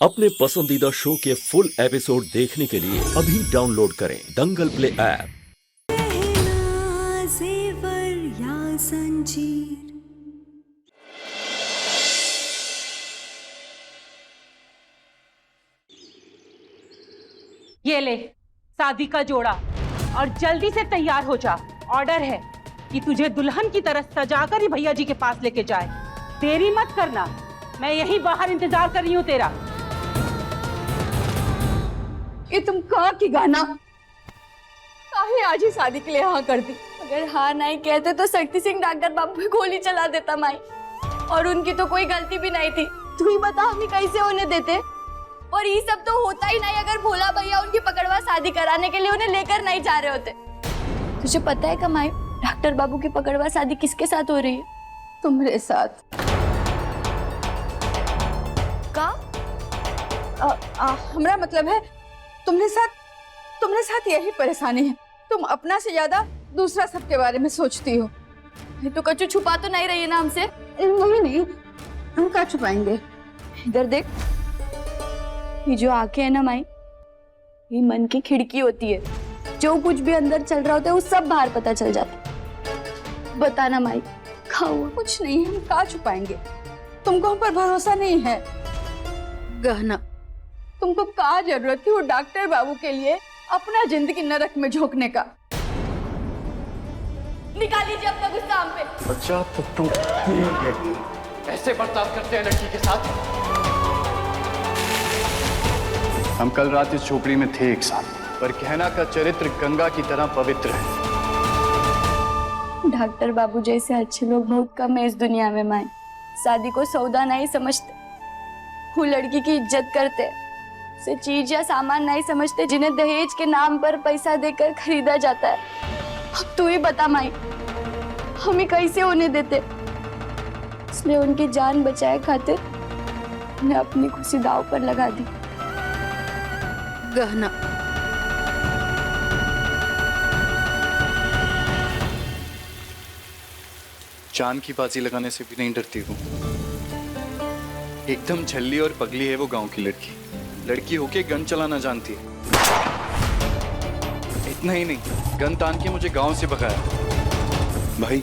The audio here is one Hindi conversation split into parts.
अपने पसंदीदा शो के फुल एपिसोड देखने के लिए अभी डाउनलोड करें दंगल प्ले ऐप। ये ले शादी का जोड़ा और जल्दी से तैयार हो जा। ऑर्डर है कि तुझे दुल्हन की तरह सजाकर ही भैया जी के पास लेके जाए। देरी मत करना, मैं यहीं बाहर इंतजार कर रही हूँ तेरा। ये तुम कहा की गाना काहे आज ही शादी के लिए हाँ कर दी? अगर हाँ नहीं कहते तो शक्ति सिंह डॉक्टर बाबू पे गोली चला देता माई, और उनकी तो कोई गलती भी नहीं थी। तू ही बता हमें कैसे होने देते? और ये सब तो होता ही नहीं अगर भोला भैया उनकी पकड़वा शादी कराने के लिए उन्हें लेकर नहीं जा रहे होते। तुझे पता है कमाई डॉक्टर बाबू की पकड़वा शादी किसके साथ हो रही है? तुम्हारे साथ। का? हमारा मतलब है तुम्हारे साथ यही परेशानी है। तुम अपना से ज्यादा दूसरा सबके बारे में सोचती हो। ये तो कछु छुपा तो नहीं रही है ना हमसे? नहीं, हम क्या छुपाएंगे? इधर देख, ये जो आंखें है ना माई, ये मन की खिड़की होती है। जो कुछ भी अंदर चल रहा होता है वो सब बाहर पता चल जाता है। बता ना माई, खाओ। कुछ नहीं, हम क्या छुपाएंगे? तुमको हम पर भरोसा नहीं है। गहना, तुमको क्या जरूरत थी वो डॉक्टर बाबू के लिए अपना जिंदगी नरक में झोंकने का? निकाल लीजिए अपना गुस्सा हम पे। बच्चा तो तुम ऐसे बर्ताव करते हैं लड़की के साथ? हम कल रात इस झोपड़ी में थे एक साथ, पर कहना का चरित्र गंगा की तरह पवित्र है। डॉक्टर बाबू जैसे अच्छे लोग बहुत कम है इस दुनिया में माए। शादी को सौदा नहीं समझते, वो लड़की की इज्जत करते, उसे चीज या सामान नहीं समझते जिन्हें दहेज के नाम पर पैसा देकर खरीदा जाता है। अब तू ही बता माई, हमें कैसे होने देते? इसलिए उनकी जान बचाए खातिर उन्हें अपनी खुशी दांव पर लगा दी। गहना, जान की बाजी लगाने से भी नहीं डरती हूँ। एकदम झल्ली और पगली है वो गांव की लड़की। लड़की होके गन चलाना जानती है। इतना ही नहीं, गन तान के मुझे गांव से भगाया। भाई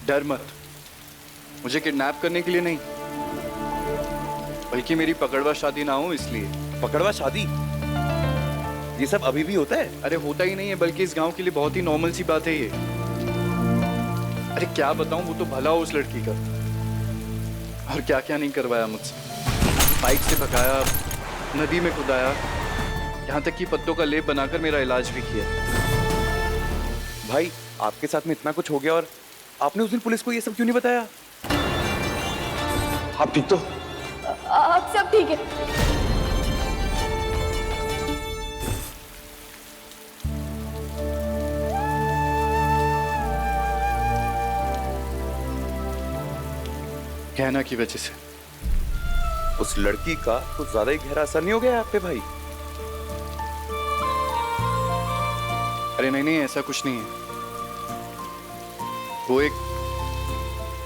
डर मत, मुझे किडनैप करने के लिए नहीं, बल्कि मेरी पकड़वा शादी ना हो इसलिए। पकड़वा शादी? ये सब अभी भी होता है? अरे होता ही नहीं है, बल्कि इस गांव के लिए बहुत ही नॉर्मल सी बात है ये। अरे क्या बताऊं, वो तो भला हो उस लड़की का, और क्या क्या नहीं करवाया मुझसे। बाइक से भगाया, नदी में कूदाया, यहाँ तक कि पत्तों का लेप बनाकर मेरा इलाज भी किया। भाई आपके साथ में इतना कुछ हो गया और आपने उस दिन पुलिस को ये सब क्यों नहीं बताया? आप ठीक तो? अब सब ठीक है। कहना की वजह से। उस लड़की का कुछ ज्यादा ही गहरा असर नहीं हो गया आप पे भाई? अरे नहीं नहीं, ऐसा कुछ नहीं है। वो एक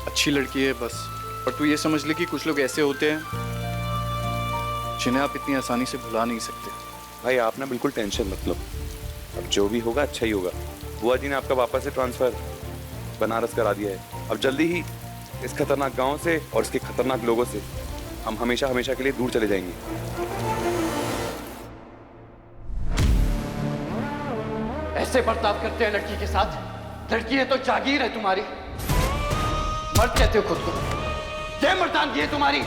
अच्छी लड़की है बस। और तू ये समझ ले कि कुछ लोग ऐसे होते हैं जिन्हें आप इतनी आसानी से भुला नहीं सकते। भाई आप ना बिल्कुल टेंशन मत लो, अब जो भी होगा अच्छा ही होगा। बुआ जी ने आपका वापस से ट्रांसफर बनारस करा दिया है। अब जल्दी ही इस खतरनाक गांव से और इसके खतरनाक लोगों से हम हमेशा हमेशा के लिए दूर चले जाएंगे। ऐसे बर्ताव करते हैं लड़की के साथ? लड़की है तो जागीर है तुम्हारी। मर्द कहते हो खुद को, ये मर्दानगी है तुम्हारी।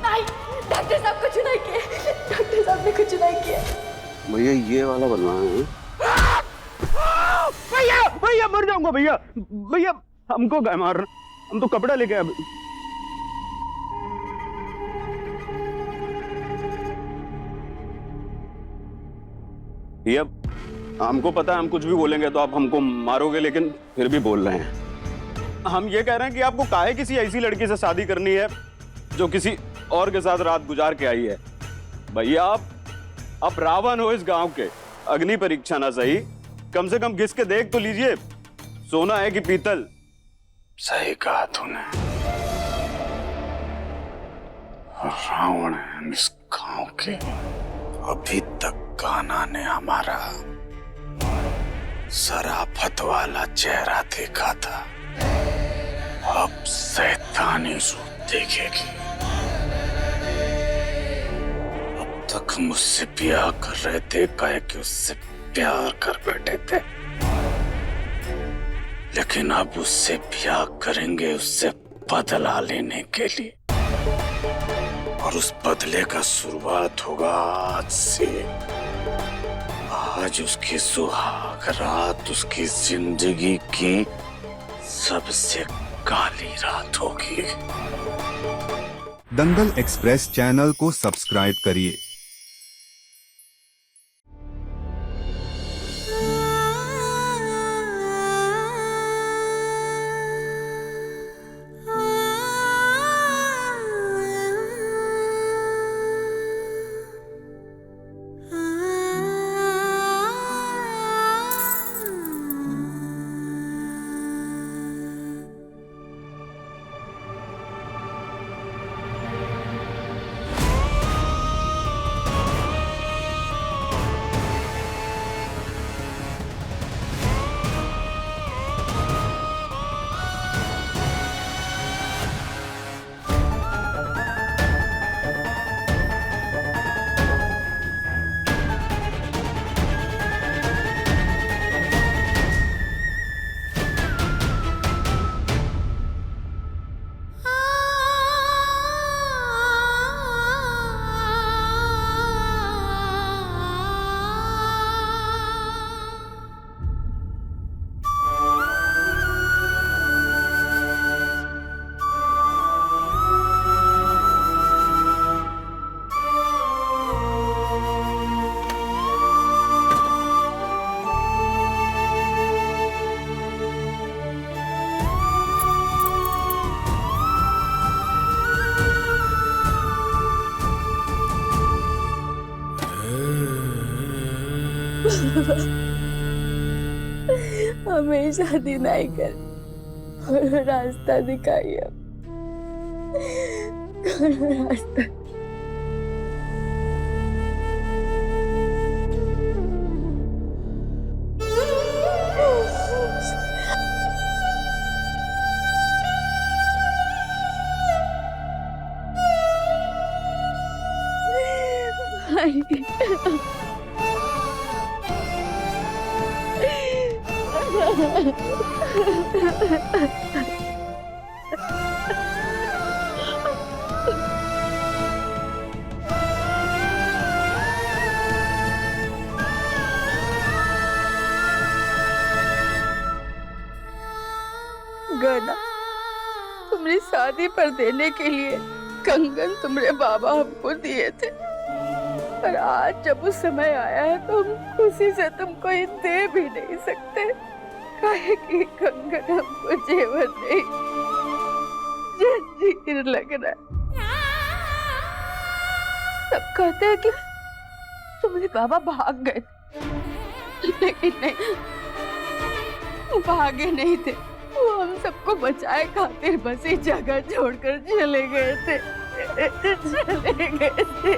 नहीं, डॉक्टर साहब कुछ नहीं किया, डॉक्टर साहब ने कुछ नहीं किया। भैया ये वाला बनवाना है। भैया भैया मर जाऊंगा भैया। भैया हमको क्या मार, हम तो कपड़ा लेके आए। भैया हमको पता है हम कुछ भी बोलेंगे तो आप हमको मारोगे, लेकिन फिर भी बोल रहे हैं। हम ये कह रहे हैं कि आपको काहे किसी ऐसी लड़की से शादी करनी है जो किसी और के साथ रात गुजार के आई है। भैया आप रावण हो इस गांव के। अग्नि परीक्षा ना सही, कम से कम घिस के देख तो लीजिए, सोना है कि पीतल। सही कहा तूने। रावण है हम इस गांव के। अभी तक कान्हा ने हमारा शराफत वाला चेहरा देखा था, अब शैतानी रूप देखेगी। अब तक मुझसे ब्याह कर रहे थे, काहे कि उससे प्यार कर बैठे थे, लेकिन अब उससे ब्याह करेंगे उससे बदला लेने के लिए, और उस बदले का शुरुआत होगा आज से। आज उसकी सुहाग रात उसकी जिंदगी की सबसे काली रात होगी। दंगल एक्सप्रेस चैनल को सब्सक्राइब करिए। हमें शादी नहीं कर, रास्ता दिखाइए, रास्ता। गहना तुम्हारी शादी पर देने के लिए कंगन तुम्हारे बाबा हमको दिए थे, पर आज जब उस समय आया है तो हम खुशी से तुमको ये दे भी नहीं सकते, काहे कि कंगन हमको जेवर नहीं जंजीर लग रहा है। सब कहते हैं कि तुम्हारे बाबा भाग गए, लेकिन नहीं, भागे नहीं थे, वो हम सबको बचाए खातिर बस ही जगह छोड़कर चले गए थे, चले गए थे।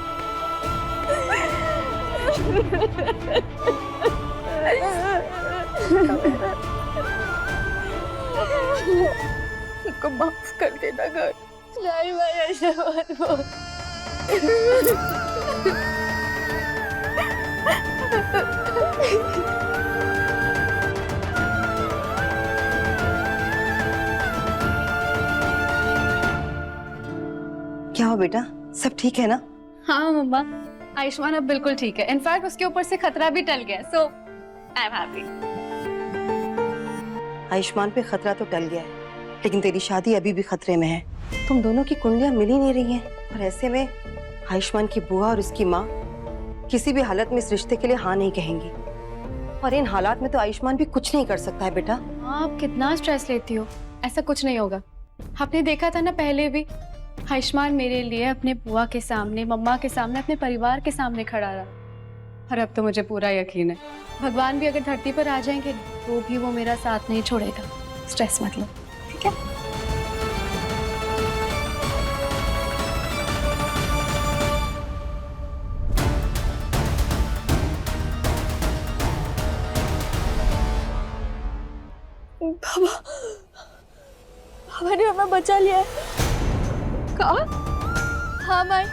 को माफ कर देना घर। नहीं भाई, ऐसा मत बोल। क्या हो बेटा, सब ठीक है ना? हाँ मम्मा, आयुष्मान अब बिल्कुल ठीक है। इनफैक्ट उसके ऊपर से खतरा भी टल गया, सो आई एम हैप्पी। आयुष्मान पे खतरा तो टल गया है, लेकिन तेरी शादी अभी भी खतरे में है। तुम दोनों की कुंडलियां मिल ही नहीं रही हैं, और ऐसे में आयुष्मान की बुआ और उसकी माँ किसी भी हालत में इस रिश्ते के लिए हाँ नहीं कहेंगी, और इन हालात में तो आयुष्मान भी कुछ नहीं कर सकता है बेटा। आप कितना स्ट्रेस लेती हो, ऐसा कुछ नहीं होगा। आपने देखा था ना पहले भी, आयुष्मान मेरे लिए अपने बुआ के सामने, मम्मा के सामने, अपने परिवार के सामने खड़ा रहा, और अब तो मुझे पूरा यकीन है भगवान भी अगर धरती पर आ जाएंगे तो भी वो मेरा साथ नहीं छोड़ेगा। स्ट्रेस मत लो, ठीक है? बाबा ने हमें बचा लिया है। कहा? हाँ माई,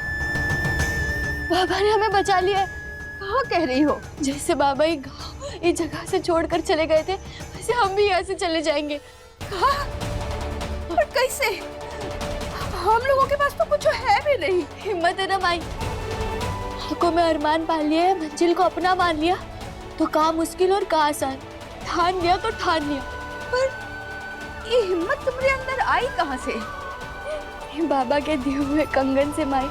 बाबा ने हमें बचा लिया है। कहाँ कह रही हो? जैसे बाबा ये गाँव, ये जगह से छोड़कर चले गए थे, वैसे हम भी यहाँ से चले जाएंगे। कहा? और कैसे? हम लोगों के पास तो कुछ है भी नहीं। हिम्मत है ना माई, आंखों में अरमान पाल लिया है, मंजिल को अपना मान लिया, तो काम मुश्किल और का आसान। ठान लिया तो ठान लिया। पर ये हिम्मत तुम्हारे अंदर आई कहाँ से? बाबा के दिए हुए कंगन से माई।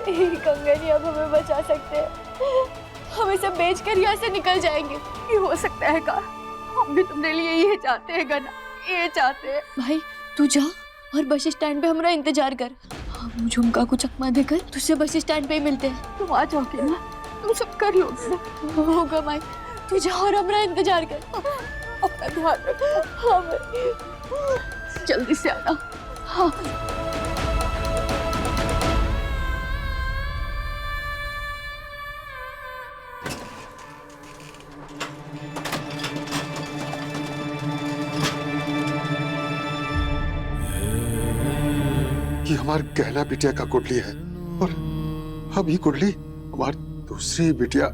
ये कंगन ही अब हमें बचा सकते हैं। हम इसे बेचकर यहाँ से निकल जाएंगे। ये हो सकता है का? हम भी तुम्हारे लिए ये चाहते हैं गना, ये चाहते हैं। भाई तू जा और बस स्टैंड पे हमारा इंतजार कर। हम झुमका को चकमा देकर तुझसे बस स्टैंड पे ही मिलते हैं। तुम आ जाओगे ना? तुम सब कर लोगे ना? होगा माई, तू जा और हमारा इंतजार कर। अपना ध्यान रखो। हाँ भाई, जल्दी से आना। हाँ। ये हमारी गहना बिटिया का कुंडली है और अब ये कुंडली हमारी दूसरी बिटिया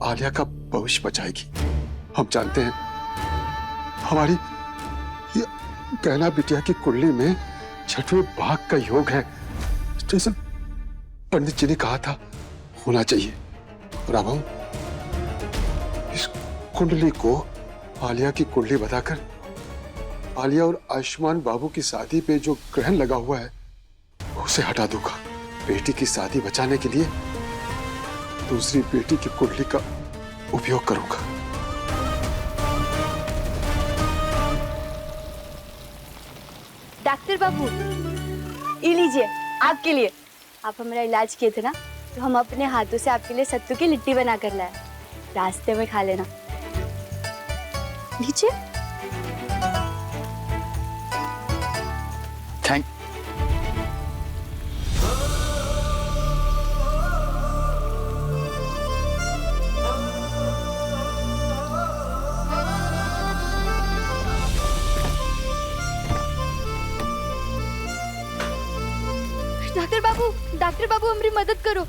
आलिया का भविष्य बचाएगी। हम जानते हैं हमारी ये गहना बिटिया की कुंडली में छठवें भाग का योग है, जैसे पंडित जी ने कहा था होना चाहिए। और अब हम इस कुंडली को आलिया की कुंडली बताकर आलिया और आयुष्मान बाबू की शादी पे जो ग्रहण लगा हुआ है उसे हटा दूंगा। बेटी की शादी बचाने के लिए दूसरी बेटी की कुंडली का उपयोग करूंगा। डॉक्टर बाबू, ये लीजिए आपके लिए। आप हमारा इलाज किए थे ना, तो हम अपने हाथों से आपके लिए सत्तू की लिट्टी बना कर लाए। रास्ते में खा लेना। लीजिए। थैंक। डॉक्टर बाबू हमारी मदद करो।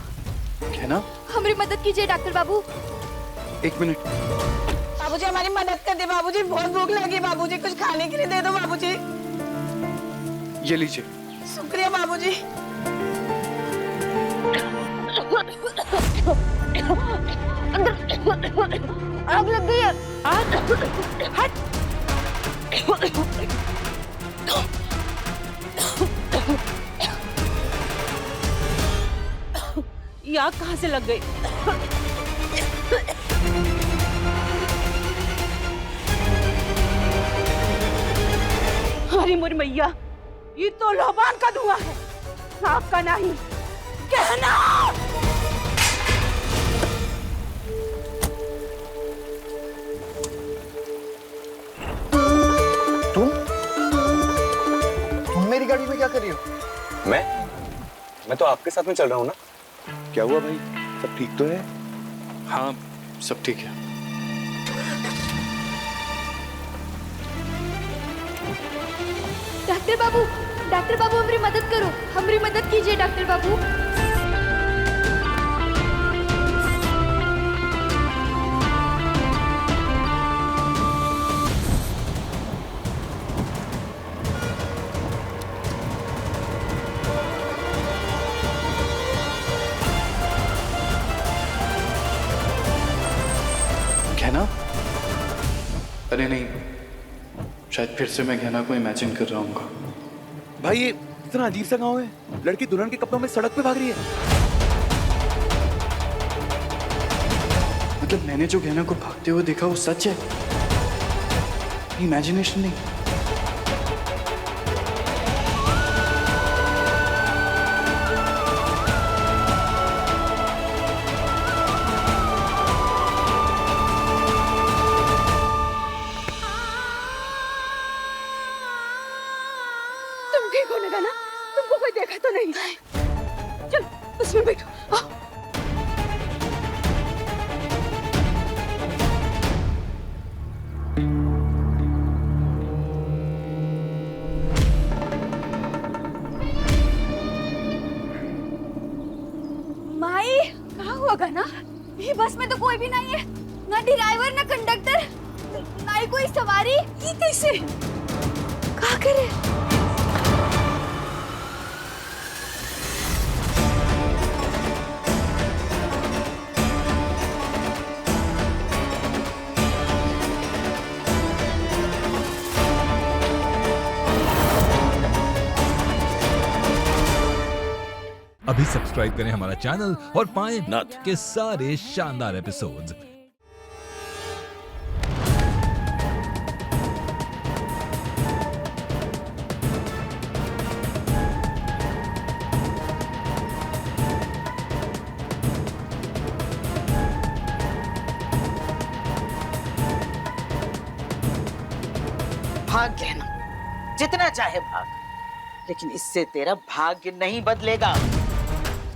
क्या ना? हमारी मदद कीजिए डॉक्टर बाबू। एक मिनट। बाबूजी हमारी मदद कर दे। बाबूजी बहुत भूख लगी। बाबूजी कुछ खाने के लिए दे दो। बाबूजी ये लीजिए। शुक्रिया बाबूजी। आग लग गई है। हट। ये आग कहाँ से लग गई? अरे मोरी मैया, ये तो लोबान का धुआं है, आग का नहीं। कहना तुम मेरी गाड़ी में क्या कर रही हो? मैं तो आपके साथ में चल रहा हूँ ना। क्या हुआ भाई, सब ठीक तो है? हाँ सब ठीक है। डॉक्टर बाबू हमारी मदद करो। हमारी मदद कीजिए डॉक्टर बाबू। गहना? अरे नहीं, शायद फिर से मैं गहना को इमेजिन कर रहा हूँ। भाई ये इतना अजीब सा गांव है, लड़की दुल्हन के कपड़ों में सड़क पे भाग रही है। मतलब मैंने जो गहना को भागते हुए देखा वो सच है, इमेजिनेशन नहीं। ठीक होने का ना? तुमको कोई देखा तो नहीं? चल उसमें बैठो। होगा ना? ये बस में तो कोई भी नहीं है, ना ड्राइवर ना कंडक्टर, ना ही कोई सवारी। ये कैसे? क्या करे? अभी सब्सक्राइब करें हमारा चैनल और पाएं नथ के सारे शानदार एपिसोड्स। भाग लेना, जितना चाहे भाग, लेकिन इससे तेरा भाग्य नहीं बदलेगा।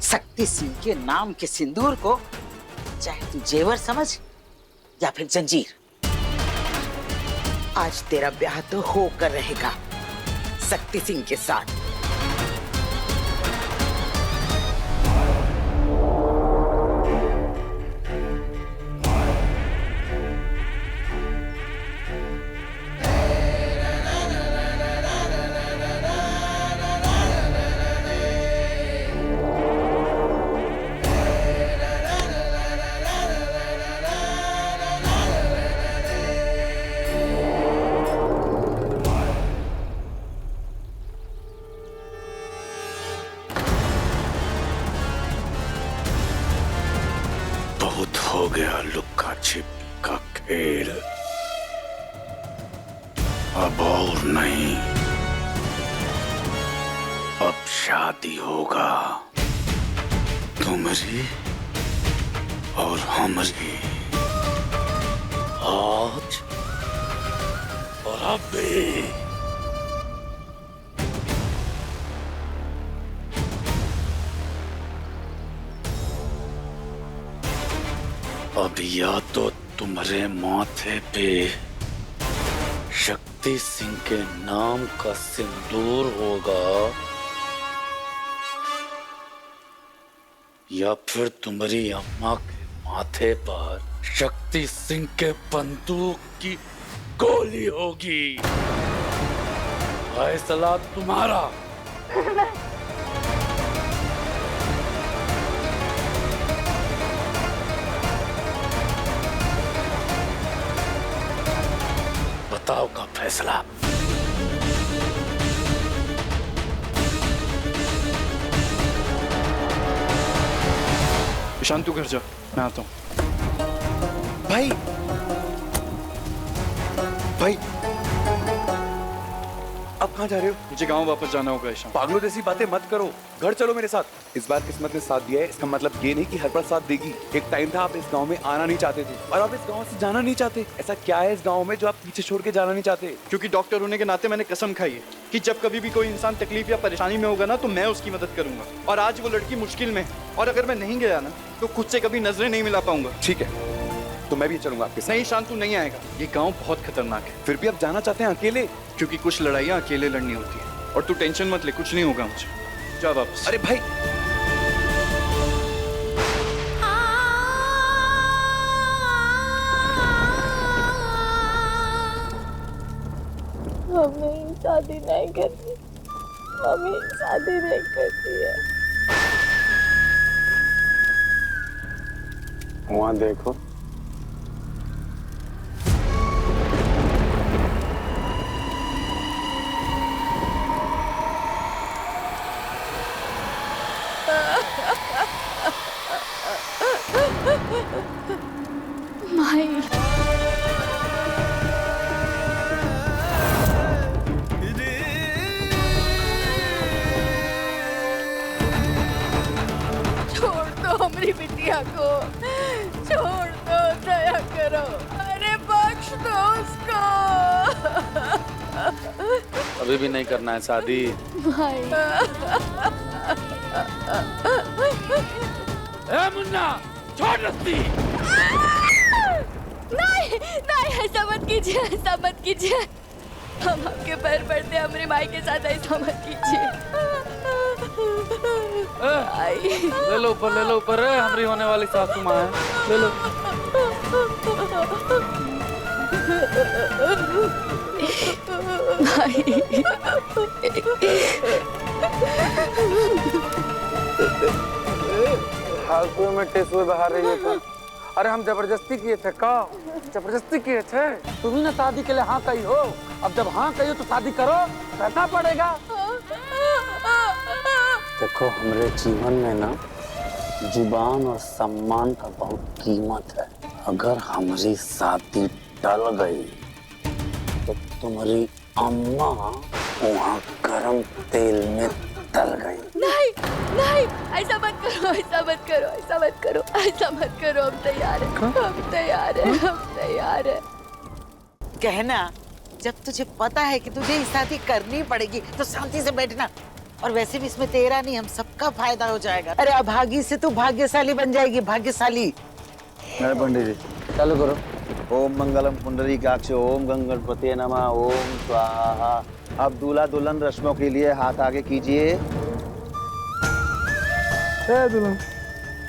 शक्ति सिंह के नाम के सिंदूर को चाहे तू जेवर समझ या फिर जंजीर, आज तेरा ब्याह तो होकर रहेगा शक्ति सिंह के साथ। हो गया लुक्का छिपी का खेल, अब और नहीं, अब शादी होगा तुम्हारी और हमारी, आज और अभी। अब या तो तुम्हारे माथे पे शक्ति सिंह के नाम का सिंदूर होगा, या फिर तुम्हारी अम्मा के माथे पर शक्ति सिंह के बंदूक की गोली होगी। फैसला तुम्हारा। बताओ का फैसला। ईशान तू घर जा, मैं आता हूँ। भाई भाई अब कहाँ जा रहे हो? मुझे गांव वापस जाना होगा ईशान। पागलों जैसी बातें मत करो, घर चलो मेरे साथ। इस बार किस्मत ने साथ दिया है, इसका मतलब ये नहीं कि हर बार साथ देगी। एक टाइम था आप इस गांव में आना नहीं चाहते थे और आप इस गांव से जाना नहीं चाहते। ऐसा क्या है इस गांव में जो आप पीछे छोड़ के जाना नहीं चाहते? क्योंकि डॉक्टर होने के नाते मैंने कसम खाई है कि जब कभी भी कोई इंसान तकलीफ या परेशानी में होगा ना तो मैं उसकी मदद करूंगा। और आज वो लड़की मुश्किल में है और अगर मैं नहीं गया ना तो खुद से कभी नजरें नहीं मिला पाऊंगा। ठीक है तो मैं भी चलूंगा आपके साथ। नहीं ईशान तू नहीं आएगा, ये गांव बहुत खतरनाक है। फिर भी आप जाना चाहते हैं अकेले? क्योंकि कुछ लड़ाइयाँ अकेले लड़नी होती है। और तू टेंशन मत ले, कुछ नहीं होगा मुझे। जा वापस। अरे भाई मम्मी शादी नहीं करती, मम्मी शादी नहीं करती है। वहां देखो, माई छोड़ दो हमारी बिटिया को, छोड़ दो, दया करो, अरे बख्श दो उसको। अभी भी नहीं करना है शादी। भाई ए मुन्ना छोड़ रस्ती। नहीं नहीं, ऐसा मत कीजिए, ऐसा मत कीजिए। हम आपके पैर पड़ते हैं, हमारी माई के साथ ऐसा मत कीजिए। ले लो ऊपर हमारी होने वाली सासू माँ है, ले लो। फालतू में टेसुए बहा रही है तुम। अरे हम जबरदस्ती किए थे का? जबरदस्ती किए थे? तुम ही ना शादी के लिए हाँ कही हो। अब जब हाँ कही हो तो शादी करो, करना पड़ेगा। देखो हमारे जीवन में ना जुबान और सम्मान का बहुत कीमत है। अगर हमारी शादी टल गई तो तुम्हारी अम्मा वहाँ गरम तेल में तल गई। नहीं नहीं, ऐसा मत करो, ऐसा मत करो, ऐसा मत करो, ऐसा मत करो। हम तैयार हैं, हम तैयार हैं, हम तैयार हैं। कहना जब तुझे पता है कि तुझे ये शादी करनी पड़ेगी तो शांति से बैठना। और वैसे भी इसमें तेरा नहीं, हम सबका फायदा हो जाएगा। अरे अभागी से तू भाग्यशाली बन जाएगी, भाग्यशाली। पंडित जी चालू करो। ओम मंगलम पुंडरीकाक्ष, ओम गंगणपते नमः, ओम स्वाहा। अब दूल्हा दुल्हन रस्मों के लिए हाथ आगे कीजिए।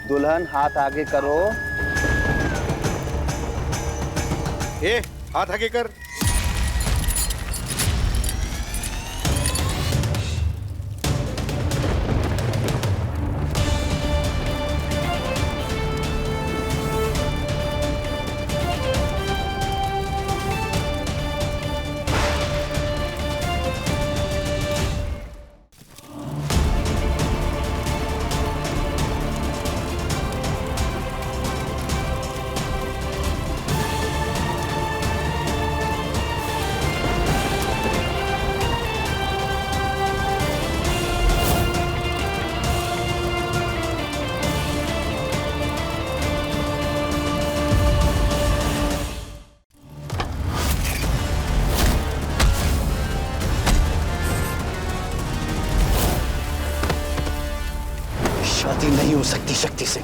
दुल्हन हाथ आगे करो। हाथ आगे कर। शादी नहीं हो सकती शक्ति से।